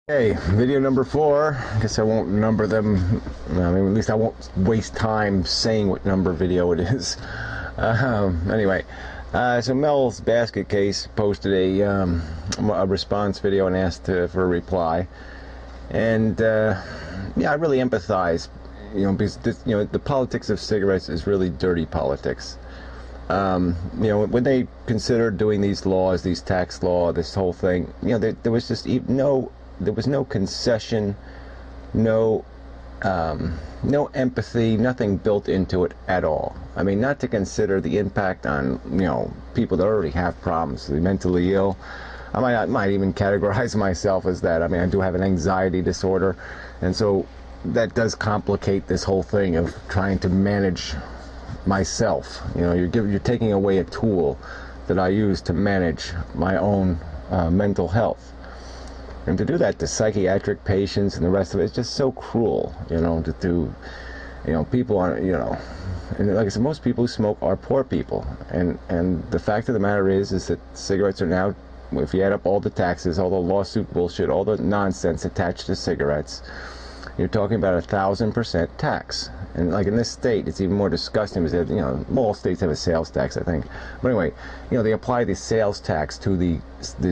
Hey, video number 4. I guess I won't number them. I mean, at least I won't waste time saying what number video it is. Anyway, so Mel's basket case posted a response video and asked for a reply. And yeah, I really empathize. Because the politics of cigarettes is really dirty politics. When they considered doing these laws, these tax law, this whole thing, there was just there was no concession, no empathy, nothing built into it at all. I mean, not to consider the impact on, people that already have problems, the mentally ill. I might even categorize myself as that. I mean, I do have an anxiety disorder, and so that does complicate this whole thing of trying to manage myself. You're taking away a tool that I use to manage my own mental health. And to do that to psychiatric patients and the rest of it, it's just so cruel, to do, people aren't, and like I said, most people who smoke are poor people. And the fact of the matter is that cigarettes are now, if you add up all the taxes, all the lawsuit bullshit, all the nonsense attached to cigarettes, you're talking about 1,000% tax. And like in this state, it's even more disgusting because, all states have a sales tax, I think. But anyway, they apply the sales tax to the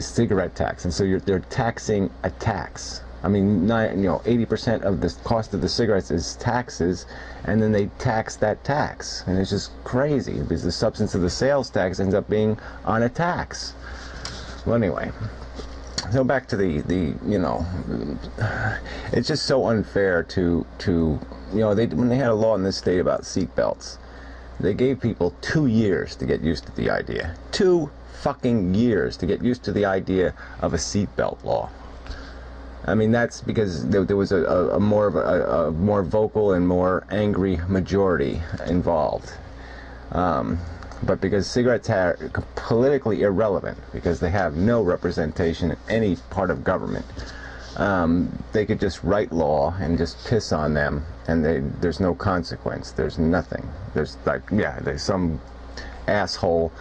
cigarette tax, and so they're taxing a tax. I mean, 80% of the cost of the cigarettes is taxes, and then they tax that tax, and it's just crazy because the substance of the sales tax ends up being on a tax. Well, anyway. So back to it's just so unfair to when they had a law in this state about seat belts, they gave people 2 years to get used to the idea. 2 fucking years to get used to the idea of a seatbelt law. I mean, that's because there was a more vocal and more angry majority involved. But because cigarettes are politically irrelevant, because they have no representation in any part of government, they could just write law and just piss on them, and there's no consequence. There's nothing. There's there's some asshole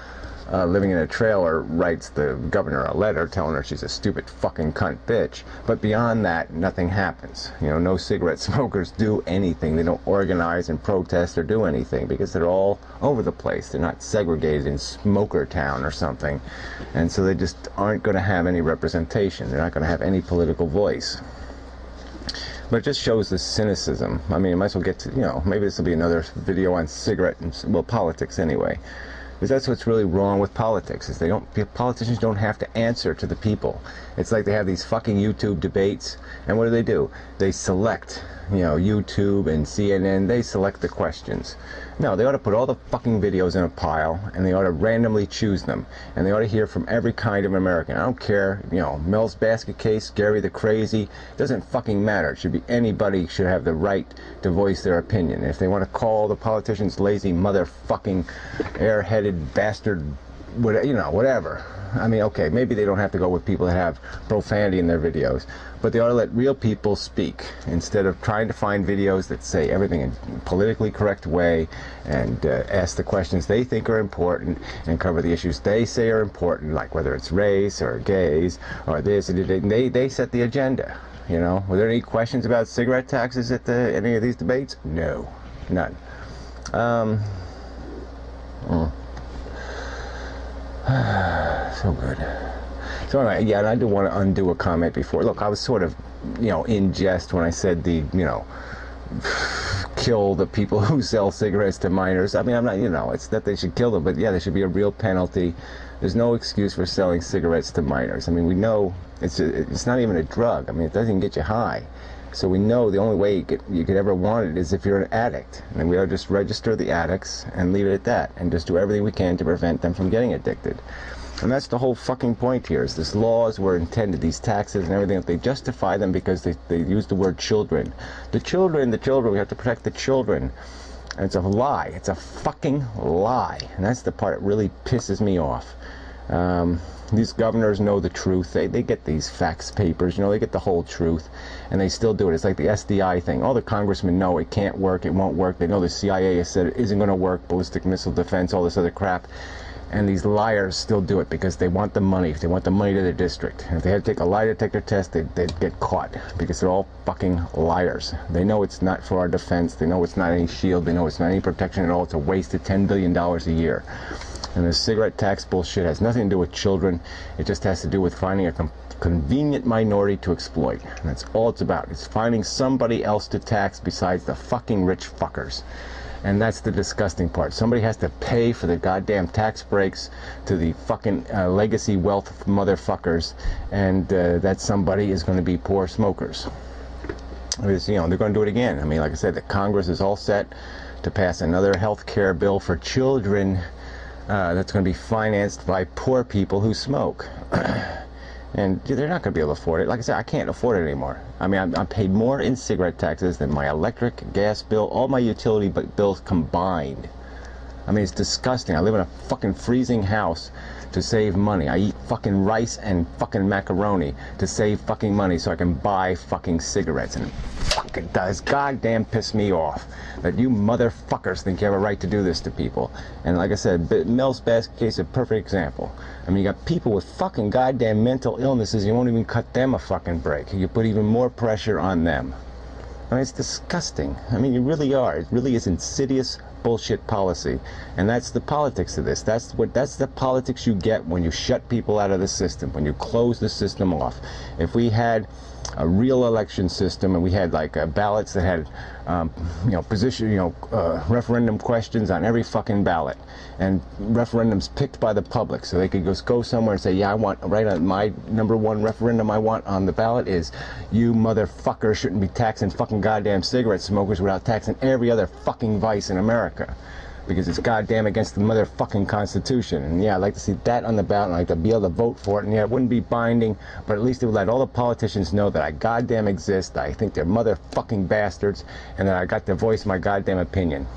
living in a trailer writes the governor a letter telling her she's a stupid fucking cunt bitch, but beyond that, nothing happens. No cigarette smokers do anything. They don't organize and protest or do anything because they're all over the place. They're not segregated in Smoker Town or something, and so they just aren't going to have any representation. They're not going to have any political voice. But it just shows the cynicism. I mean, I might as well get to, maybe this will be another video on cigarette and, politics anyway. Because that's what's really wrong with politics, is politicians don't have to answer to the people. It's like they have these fucking YouTube debates, and what do? They select, YouTube and CNN, they select the questions. No, they ought to put all the fucking videos in a pile, and they ought to randomly choose them, and they ought to hear from every kind of American. I don't care, Mel's basket case, Gary the crazy, it doesn't fucking matter. It should be anybody should have the right to voice their opinion. And if they want to call the politicians lazy motherfucking airheaded bastard, whatever. I mean, okay, maybe they don't have to go with people that have profanity in their videos, but they ought to let real people speak instead of trying to find videos that say everything in a politically correct way and ask the questions they think are important and cover the issues they say are important, like whether it's race or gays or this, and they set the agenda. Were there any questions about cigarette taxes at any of these debates? No, none. So good. So anyway, yeah, and I do want to undo a comment before. Look, I was sort of, in jest when I said kill the people who sell cigarettes to minors. I mean, I'm not, it's that they should kill them, but yeah, there should be a real penalty. There's no excuse for selling cigarettes to minors. I mean, we know it's not even a drug. I mean, it doesn't even get you high. So we know the only way you could ever want it is if you're an addict. And we ought to just register the addicts and leave it at that, and just do everything we can to prevent them from getting addicted. And that's the whole fucking point here, is these laws were intended, these taxes and everything, they justify them because they use the word children. The children, we have to protect the children. And it's a lie. It's a fucking lie. And that's the part that really pisses me off. These governors know the truth. They get these fax papers, they get the whole truth, and they still do it. It's like the SDI thing. All the congressmen know it can't work, it won't work. They know the CIA has said it isn't going to work, ballistic missile defense, all this other crap. And these liars still do it because they want the money. They want the money to their district. And if they had to take a lie detector test, they'd get caught because they're all fucking liars. They know it's not for our defense. They know it's not any shield. They know it's not any protection at all. It's a waste of $10 billion a year. And the cigarette tax bullshit has nothing to do with children. It just has to do with finding a convenient minority to exploit. And that's all it's about. It's finding somebody else to tax besides the fucking rich fuckers. And that's the disgusting part. Somebody has to pay for the goddamn tax breaks to the fucking legacy wealth motherfuckers, and that somebody is going to be poor smokers. Because, you know, they're going to do it again. I mean, like I said, the Congress is all set to pass another health care bill for children that's going to be financed by poor people who smoke. And they're not going to be able to afford it. Like I said, I can't afford it anymore. I mean, I'm paid more in cigarette taxes than my electric, gas bill, all my utility bills combined. I mean, it's disgusting. I live in a fucking freezing house to save money. I eat fucking rice and fucking macaroni to save fucking money so I can buy fucking cigarettes. And fuck, it does goddamn piss me off that you motherfuckers think you have a right to do this to people. And like I said, Mel's basket case is a perfect example. I mean, you got people with fucking goddamn mental illnesses, you won't even cut them a fucking break. You put even more pressure on them. I mean, it's disgusting. I mean, you really are. It really is insidious bullshit policy, and that's the politics of this. That's the politics you get when you shut people out of the system, when you close the system off. If we had a real election system and we had like ballots that had referendum questions on every fucking ballot, and referendums picked by the public, so they could just go somewhere and say, yeah, I want, right on my #1 referendum I want on the ballot is, you motherfuckers shouldn't be taxing fucking goddamn cigarette smokers without taxing every other fucking vice in America, because it's goddamn against the motherfucking Constitution. And yeah, I'd like to see that on the ballot, and I'd like to be able to vote for it. And yeah, it wouldn't be binding, but at least it would let all the politicians know that I goddamn exist, I think they're motherfucking bastards, and that I got to voice my goddamn opinion.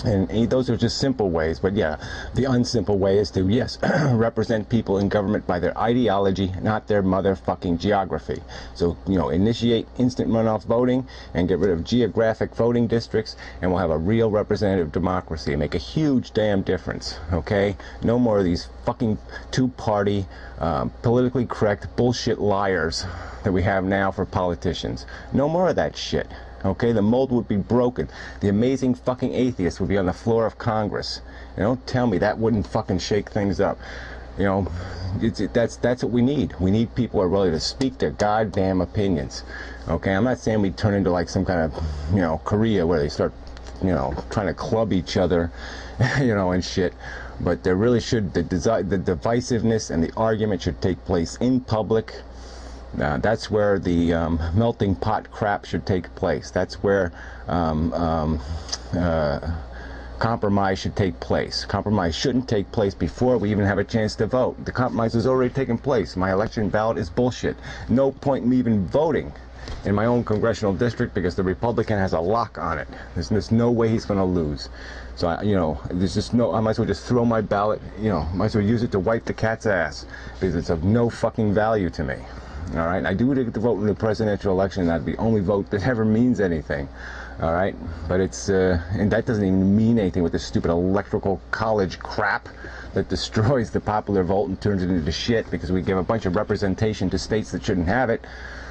And those are just simple ways, but yeah, the unsimple way is to, yes, represent people in government by their ideology, not their motherfucking geography. So, you know, initiate instant runoff voting and get rid of geographic voting districts, and we'll have a real representative democracy and make a huge damn difference, okay? No more of these fucking two-party, politically correct bullshit liars that we have now for politicians. No more of that shit. Okay, the mold would be broken. The amazing fucking atheists would be on the floor of Congress. And don't tell me that wouldn't fucking shake things up. You know, that's what we need. We need people who are willing to speak their goddamn opinions. Okay, I'm not saying we turn into like some kind of, you know, Korea where they start, you know, trying to club each other, you know, and shit. But there really should, the divisiveness and the argument should take place in public. That's where the melting pot crap should take place. That's where compromise should take place. Compromise shouldn't take place before we even have a chance to vote. The compromise has already taken place. My election ballot is bullshit. No point in me even voting in my own congressional district because the Republican has a lock on it. There's no way he's going to lose. So, you know, there's just no, I might as well just throw my ballot, you know, might as well use it to wipe the cat's ass because it's of no fucking value to me. All right, I do get to vote in the presidential election. That's the only vote that ever means anything. All right, but it's and that doesn't even mean anything with this stupid electoral college crap that destroys the popular vote and turns it into shit because we give a bunch of representation to states that shouldn't have it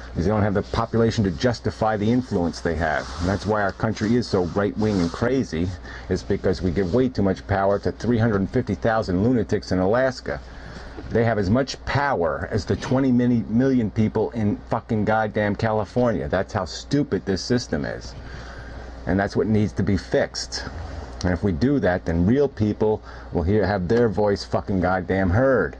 because they don't have the population to justify the influence they have. And that's why our country is so right-wing and crazy, is because we give way too much power to 350,000 lunatics in Alaska. They have as much power as the 20 million people in fucking goddamn California. That's how stupid this system is. And that's what needs to be fixed. And if we do that, then real people will have their voice fucking goddamn heard.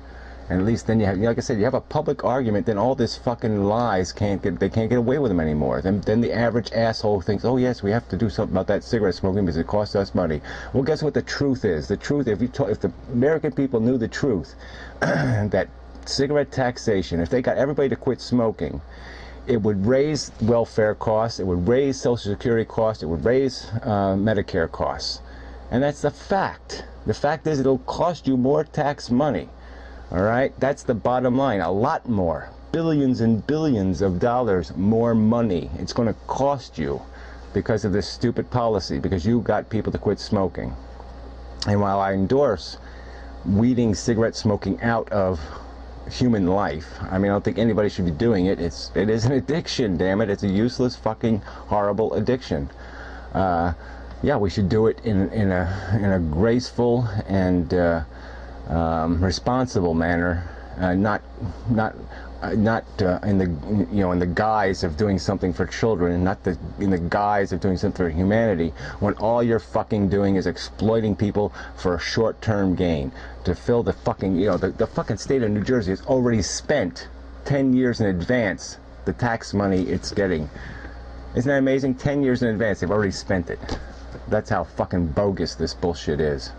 And at least then you have, like I said, you have a public argument, then all this fucking lies can't get away with them anymore. Then the average asshole thinks, oh yes, we have to do something about that cigarette smoking because it costs us money. Well, guess what the truth is? The truth, if the American people knew the truth, that cigarette taxation, if they got everybody to quit smoking, it would raise welfare costs, it would raise Social Security costs, it would raise Medicare costs. And that's the fact. The fact is it'll cost you more tax money. All right, that's the bottom line. A lot more, billions and billions of dollars more money. It's going to cost you because of this stupid policy, because you got people to quit smoking. And while I endorse weeding cigarette smoking out of human life. I mean, I don't think anybody should be doing it. It is an addiction, damn it. It's a useless, fucking, horrible addiction. Yeah, we should do it in a graceful and responsible manner, not in the in the guise of doing something for children, and not in the guise of doing something for humanity, when all you're fucking doing is exploiting people for a short-term gain to fill the fucking the fucking state of New Jersey has already spent 10 years in advance the tax money it's getting. Isn't that amazing? 10 years in advance they've already spent it. That's how fucking bogus this bullshit is.